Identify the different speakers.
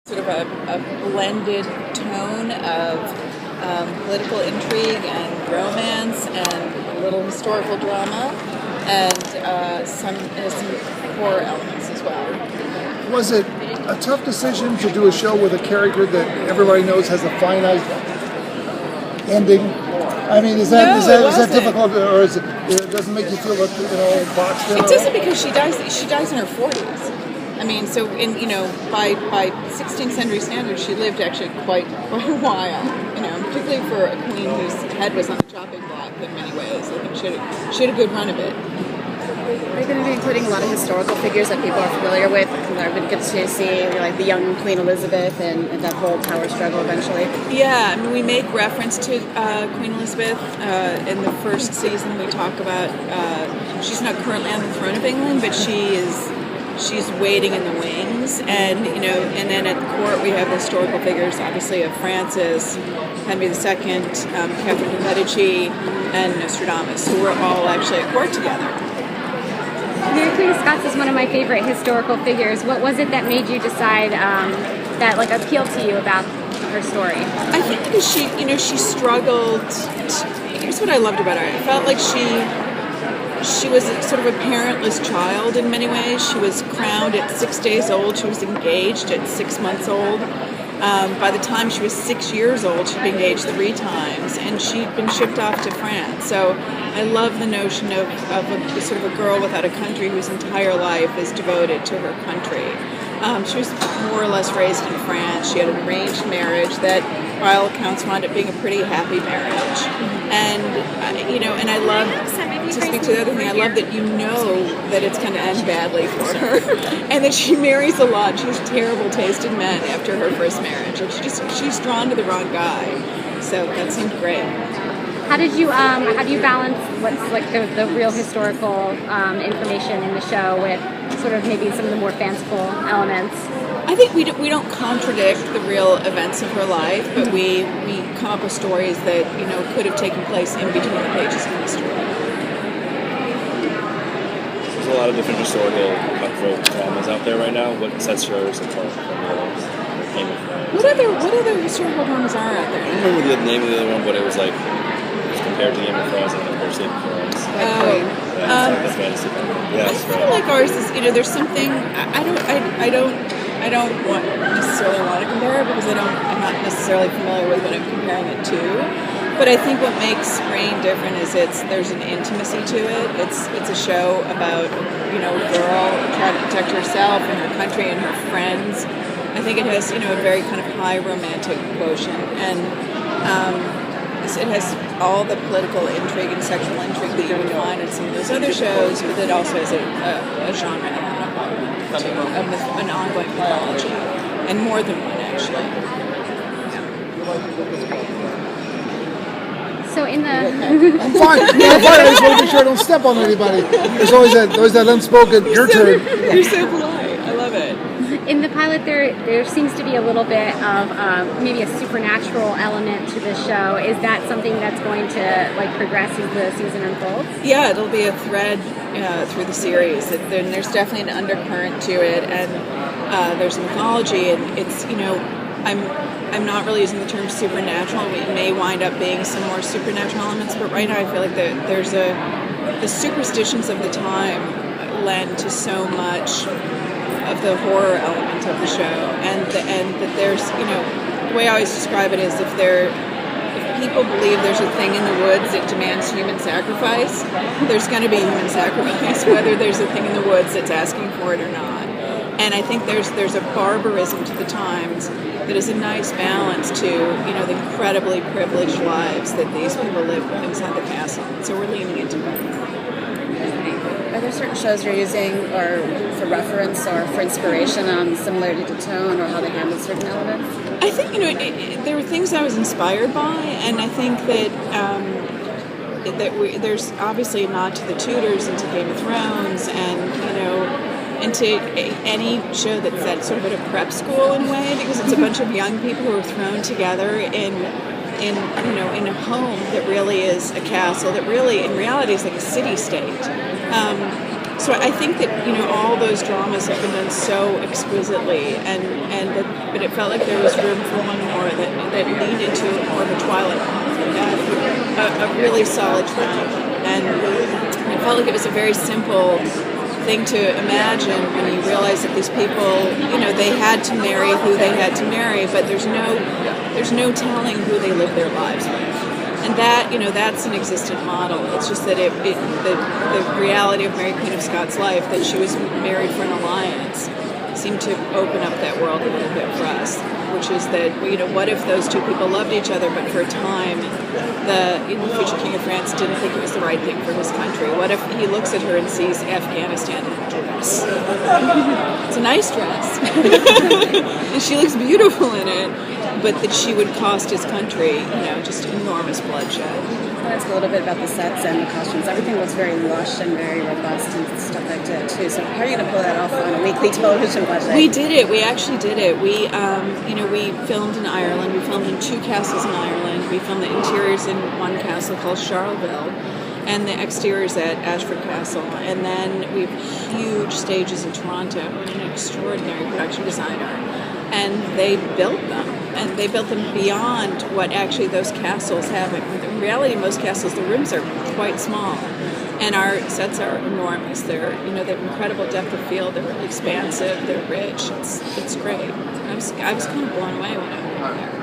Speaker 1: Sort of a blended tone of political intrigue and romance and a little historical drama and some horror elements as well.
Speaker 2: Was it a tough decision to do a show with a character that everybody knows has a finite ending? I mean, is that difficult, or it doesn't make you feel boxed in?
Speaker 1: It doesn't, because she dies in her 40s. I mean, so by 16th century standards, she lived actually quite a while. Particularly for a queen whose head was on the chopping block in many ways. I think she had a good run of it.
Speaker 3: Are you going to be including a lot of historical figures that people are familiar with? Because I would get to see like the young Queen Elizabeth and that whole power struggle eventually.
Speaker 1: Yeah, I mean, we make reference to Queen Elizabeth in the first season. We talk about she's not currently on the throne of England, but she's waiting in the wings, and then at the court we have the historical figures, obviously, of Francis, Henry II, Catherine de' Medici, and Nostradamus, who were all actually at court together.
Speaker 4: Mary Queen of Scots is one of my favorite historical figures. What was it that made you decide that appealed to you about her story?
Speaker 1: I think because she struggled. Here's what I loved about her. I felt like she was sort of a parentless child in many ways. She was crowned at 6 days old. She was engaged at 6 months old. By the time she was 6 years old, she'd been engaged 3 times, and she'd been shipped off to France. So I love the notion of sort of a girl without a country whose entire life is devoted to her country. She was more or less raised in France. She had an arranged marriage that, by all accounts, wound up being a pretty happy marriage. And and I love, to speak to the other thing, I love that that it's going to end badly for her, and that she marries a lot. She has terrible taste in men after her first marriage, and she's drawn to the wrong guy. So that seemed great.
Speaker 4: How do you balance what's like the real historical information in the show with sort of maybe some of the more fanciful elements?
Speaker 1: I think we don't contradict the real events of her life, but we come up with stories that could have taken place in between the pages of history.
Speaker 5: There's a lot of different historical cutthroat dramas out there right now. What sets yours apart from yours?
Speaker 1: What other historical dramas are out there?
Speaker 5: I don't remember the name of the other one, but it was compared to Game of Thrones and Game of Thrones. The fantasy one. Yeah,
Speaker 1: I feel like ours is, there's something I don't necessarily want to compare it because I'm not necessarily familiar with what I'm comparing it to. But I think what makes Reign different is there's an intimacy to it. It's a show about a girl trying to protect herself and her country and her friends. I think it has a very kind of high romantic quotient, and it has all the political intrigue and sexual intrigue that you would find in some of those other shows, but it also has a genre element to it, an ongoing mythology, and more than one actually.
Speaker 4: So in the
Speaker 2: I'm fine. I just want to make sure I don't step on anybody. There's always that unspoken. Your turn.
Speaker 1: You're so polite. I love it.
Speaker 4: In the pilot, there seems to be a little bit of maybe a supernatural element to the show. Is that something that's going to progress as the season unfolds?
Speaker 1: Yeah, it'll be a thread through the series. There's definitely an undercurrent to it, and there's mythology, and it's I'm not really using the term supernatural. It may wind up being some more supernatural elements, but right now I feel like there's the superstitions of the time lend to so much of the horror element of the show, and that there's the way I always describe it is if people believe there's a thing in the woods that demands human sacrifice, there's going to be human sacrifice, whether there's a thing in the woods that's asking for it or not. And I think there's a barbarism to the times that is a nice balance to the incredibly privileged lives that these people live inside the castle. So we're leaning into it.
Speaker 3: Are there certain shows you're using or for reference or for inspiration on similarity to tone or how they handle certain elements?
Speaker 1: I think there were things I was inspired by, and I think that there's obviously a nod to the Tudors and to Game of Thrones, and to any show that's at sort of at a prep school in a way, because it's a bunch of young people who are thrown together in a home that really is a castle, that really in reality is like a city-state. So I think that all those dramas have been done so exquisitely, and that but it felt like there was room for one more that leaned into more of a Twilight novel. A really solid trend, and it felt like it was a very simple thing to imagine when you realize that these people, they had to marry who they had to marry, but there's no telling who they live their lives with. And that, that's an existent model. It's just that the reality of Mary Queen of Scots' life, that she was married for an alliance, seemed to open up that world a little bit for us, which is that, what if those two people loved each other, but for a time, the future King of France didn't think it was the right thing for his country? What if he looks at her and sees Afghanistan in a dress? It's a nice dress. And she looks beautiful in it, but that she would cost his country, just enormous bloodshed.
Speaker 3: Let's a little bit about the sets and the costumes. Everything looks very lush and very robust and stuff like that too. So how are you going to pull that off on a weekly television budget?
Speaker 1: We did it. We actually did it. We, we filmed in Ireland. We filmed in 2 castles in Ireland. We filmed the interiors in one castle called Charleville, and the exteriors at Ashford Castle. And then we have huge stages in Toronto and an extraordinary production designer. And they built them. And they built them beyond what actually those castles have. In reality, most castles, the rooms are quite small. And our sets are enormous. They're, they have incredible depth of field. They're really expansive. They're rich. It's great. I was kind of blown away when I went there.